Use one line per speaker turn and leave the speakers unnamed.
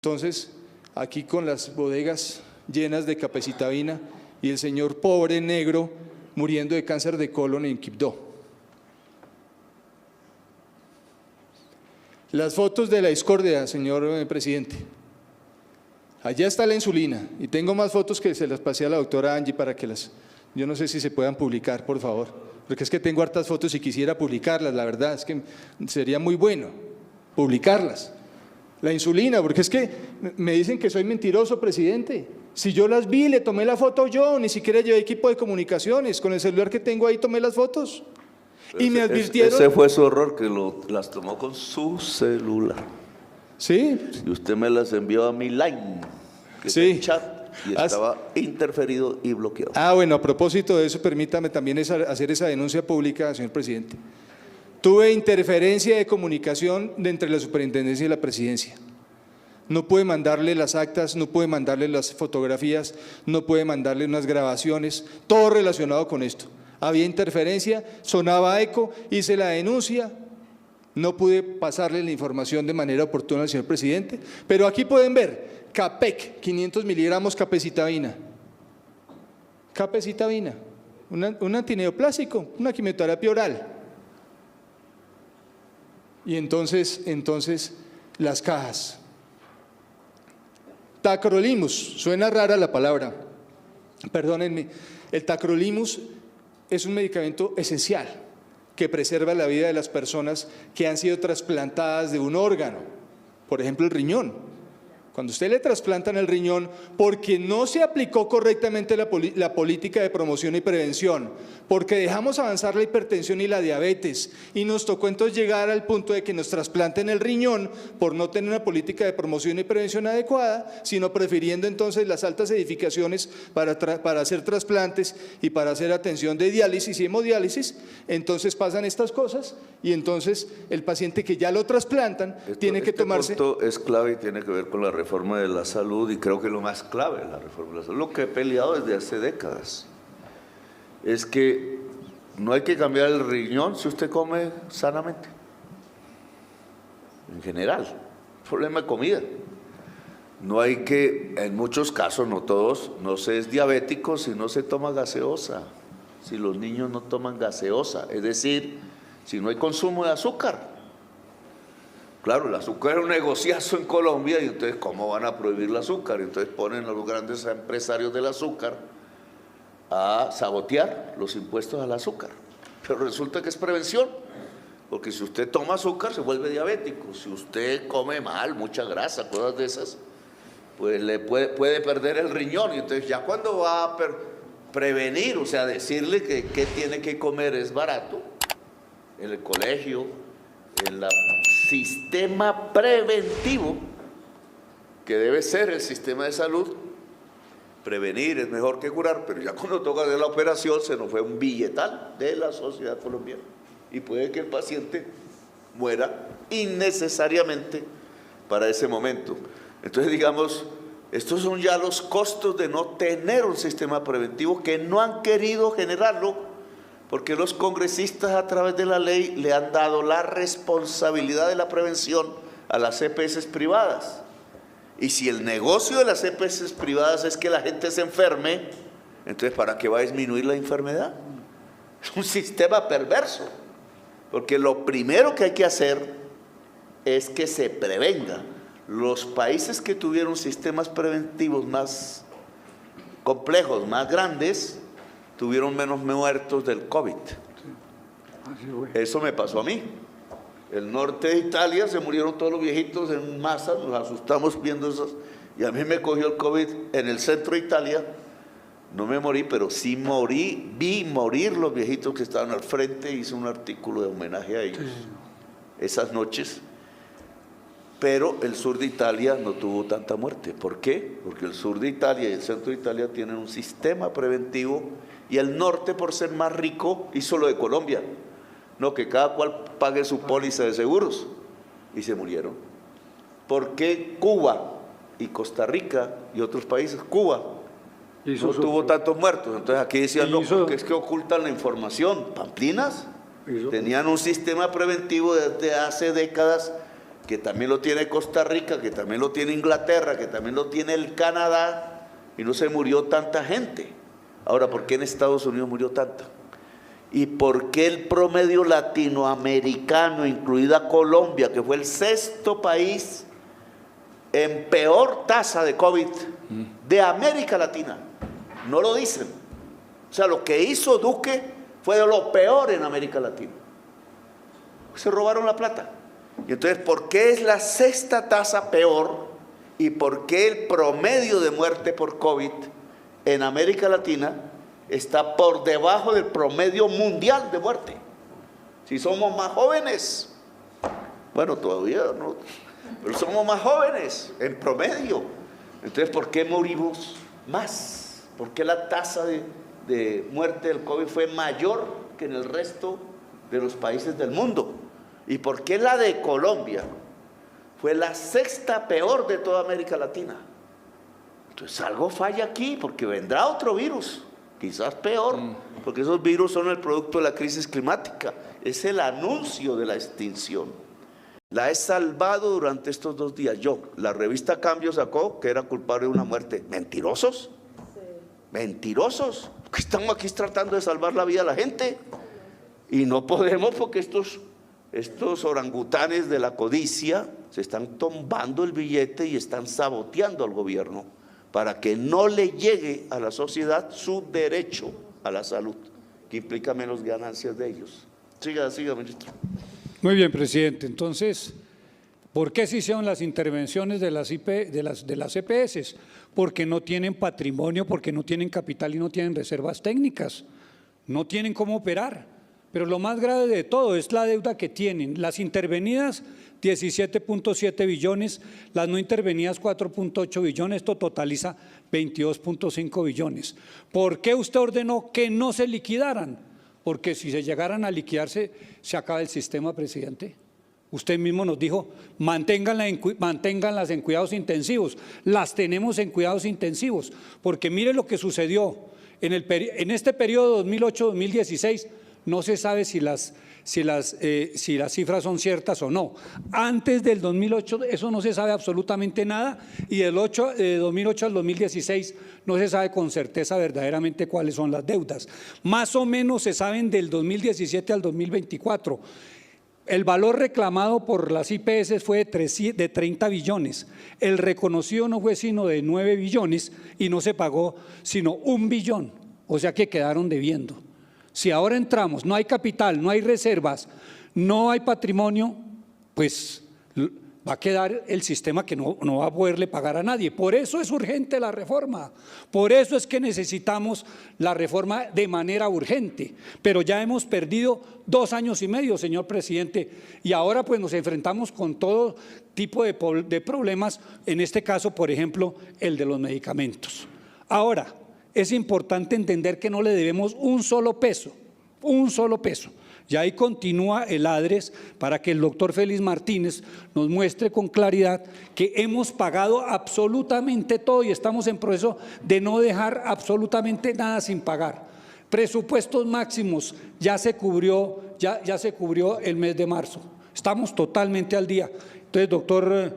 Entonces, aquí con las bodegas llenas de capecitabina y el señor pobre negro muriendo de cáncer de colon en Quibdó. Las fotos de la discordia, señor presidente. Allá está la insulina y tengo más fotos que se las pasé a la doctora Angie para que yo no sé si se puedan publicar, por favor, porque es que tengo hartas fotos y quisiera publicarlas, la verdad es que sería muy bueno publicarlas. La insulina, porque es que me dicen que soy mentiroso, presidente. Si yo las vi, le tomé la foto yo, ni siquiera llevé equipo de comunicaciones, con el celular que tengo ahí tomé las fotos. Y me advirtieron…
Ese fue su error, que las tomó con su celular.
Sí.
Y usted me las envió a mi line, que
sí.
es el chat, y estaba interferido y bloqueado.
Ah, bueno, a propósito de eso, permítame también hacer esa denuncia pública, señor presidente. Tuve interferencia de comunicación entre la superintendencia y la presidencia. No pude mandarle las actas, no pude mandarle las fotografías, no pude mandarle unas grabaciones, todo relacionado con esto. Había interferencia, sonaba eco, hice la denuncia, no pude pasarle la información de manera oportuna al señor presidente, pero aquí pueden ver, Capec, 500 miligramos capecitabina. Capecitabina, un antineoplásico, una quimioterapia oral. Y entonces las cajas. Tacrolimus, suena rara la palabra, perdónenme, el tacrolimus es un medicamento esencial que preserva la vida de las personas que han sido trasplantadas de un órgano, por ejemplo el riñón. Cuando usted le trasplantan el riñón porque no se aplicó correctamente la política de promoción y prevención, porque dejamos avanzar la hipertensión y la diabetes y nos tocó entonces llegar al punto de que nos trasplanten el riñón por no tener una política de promoción y prevención adecuada, sino prefiriendo entonces las altas edificaciones para hacer trasplantes y para hacer atención de diálisis y hemodiálisis, entonces pasan estas cosas y entonces el paciente que ya lo trasplantan tiene que tomarse…
Esto es clave y tiene que ver con la reforma de la salud, y creo que lo más clave de la reforma de la salud, lo que he peleado desde hace décadas, es que no hay que cambiar el riñón si usted come sanamente, en general, problema de comida. No hay que, en muchos casos, no todos, no se es diabético si no se toma gaseosa, si los niños no toman gaseosa, es decir, si no hay consumo de azúcar. Claro, el azúcar es un negociazo en Colombia y entonces ¿cómo van a prohibir el azúcar? Entonces ponen a los grandes empresarios del azúcar a sabotear los impuestos al azúcar. Pero resulta que es prevención, porque si usted toma azúcar se vuelve diabético. Si usted come mal, mucha grasa, cosas de esas, pues le puede perder el riñón. Y entonces ya cuando va a prevenir, o sea, decirle que qué tiene que comer es barato, en el colegio, en el sistema preventivo, que debe ser el sistema de salud, prevenir es mejor que curar, pero ya cuando toca de la operación se nos fue un billetal de la sociedad colombiana y puede que el paciente muera innecesariamente para ese momento. Entonces, digamos, estos son ya los costos de no tener un sistema preventivo, que no han querido generarlo, porque los congresistas a través de la ley le han dado la responsabilidad de la prevención a las EPS privadas. Y si el negocio de las EPS privadas es que la gente se enferme, entonces ¿para qué va a disminuir la enfermedad? Es un sistema perverso, porque lo primero que hay que hacer es que se prevenga. Los países que tuvieron sistemas preventivos más complejos, más grandes, tuvieron menos muertos del COVID. Eso me pasó a mí. El norte de Italia se murieron todos los viejitos en masa, nos asustamos viendo esos, y a mí me cogió el COVID en el centro de Italia. No me morí, pero sí morí, vi morir los viejitos que estaban al frente, hice un artículo de homenaje a ellos esas noches. Pero el sur de Italia no tuvo tanta muerte. ¿Por qué? Porque el sur de Italia y el centro de Italia tienen un sistema preventivo, y el norte, por ser más rico, hizo lo de Colombia. No, que cada cual pague su póliza de seguros, y se murieron. ¿Por qué Cuba y Costa Rica y otros países, Cuba no tuvo tantos muertos? Entonces aquí decían, no, porque es que ocultan la información. Pamplinas tenían un sistema preventivo desde hace décadas que también lo tiene Costa Rica, que también lo tiene Inglaterra, que también lo tiene el Canadá, y no se murió tanta gente. Ahora, ¿por qué en Estados Unidos murió tanta? ¿Y por qué el promedio latinoamericano, incluida Colombia, que fue el 6º país en peor tasa de COVID de América Latina? No lo dicen. O sea, lo que hizo Duque fue de lo peor en América Latina. Se robaron la plata. Y entonces, ¿por qué es la 6ª tasa peor? ¿Y por qué el promedio de muerte por COVID en América Latina está por debajo del promedio mundial de muerte? Si somos más jóvenes, bueno, todavía no, pero somos más jóvenes en promedio. Entonces, ¿por qué morimos más? ¿Por qué la tasa de muerte del COVID fue mayor que en el resto de los países del mundo? ¿Y por qué la de Colombia fue la 6ª peor de toda América Latina? Entonces algo falla aquí, porque vendrá otro virus, quizás peor, porque esos virus son el producto de la crisis climática, es el anuncio de la extinción. La he salvado durante estos 2 días. La revista Cambio sacó que era culpable de una muerte. ¿Mentirosos? Sí. ¿Mentirosos? Porque estamos aquí tratando de salvar la vida a la gente y no podemos, porque estos orangutanes de la codicia se están tumbando el billete y están saboteando al gobierno para que no le llegue a la sociedad su derecho a la salud, que implica menos ganancias de ellos. Siga, ministro.
Muy bien, presidente. Entonces, ¿por qué se hicieron las intervenciones de las EPS? Porque no tienen patrimonio, porque no tienen capital y no tienen reservas técnicas. No tienen cómo operar. Pero lo más grave de todo es la deuda que tienen. Las intervenidas, 17.7 billones, las no intervenidas, 4.8 billones, esto totaliza 22.5 billones. ¿Por qué usted ordenó que no se liquidaran? Porque si se llegaran a liquidarse, se acaba el sistema, presidente. Usted mismo nos dijo, manténganlas en cuidados intensivos. Las tenemos en cuidados intensivos, porque mire lo que sucedió en este periodo 2008-2016. No se sabe si las cifras son ciertas o no. Antes del 2008 eso no se sabe absolutamente nada, y del 2008 al 2016 no se sabe con certeza verdaderamente cuáles son las deudas. Más o menos se saben del 2017 al 2024. El valor reclamado por las IPS fue de 30 billones. El reconocido no fue sino de 9 billones y no se pagó sino 1 billón. O sea que quedaron debiendo. Si ahora entramos, no hay capital, no hay reservas, no hay patrimonio, pues va a quedar el sistema que no va a poderle pagar a nadie. Por eso es urgente la reforma, por eso es que necesitamos la reforma de manera urgente. Pero ya hemos perdido 2 años y medio, señor presidente, y ahora pues nos enfrentamos con todo tipo de problemas, en este caso, por ejemplo, el de los medicamentos. Ahora, es importante entender que no le debemos un solo peso. Y ahí continúa el ADRES para que el doctor Félix Martínez nos muestre con claridad que hemos pagado absolutamente todo y estamos en proceso de no dejar absolutamente nada sin pagar. Presupuestos máximos, ya se cubrió el mes de marzo. Estamos totalmente al día. Entonces, doctor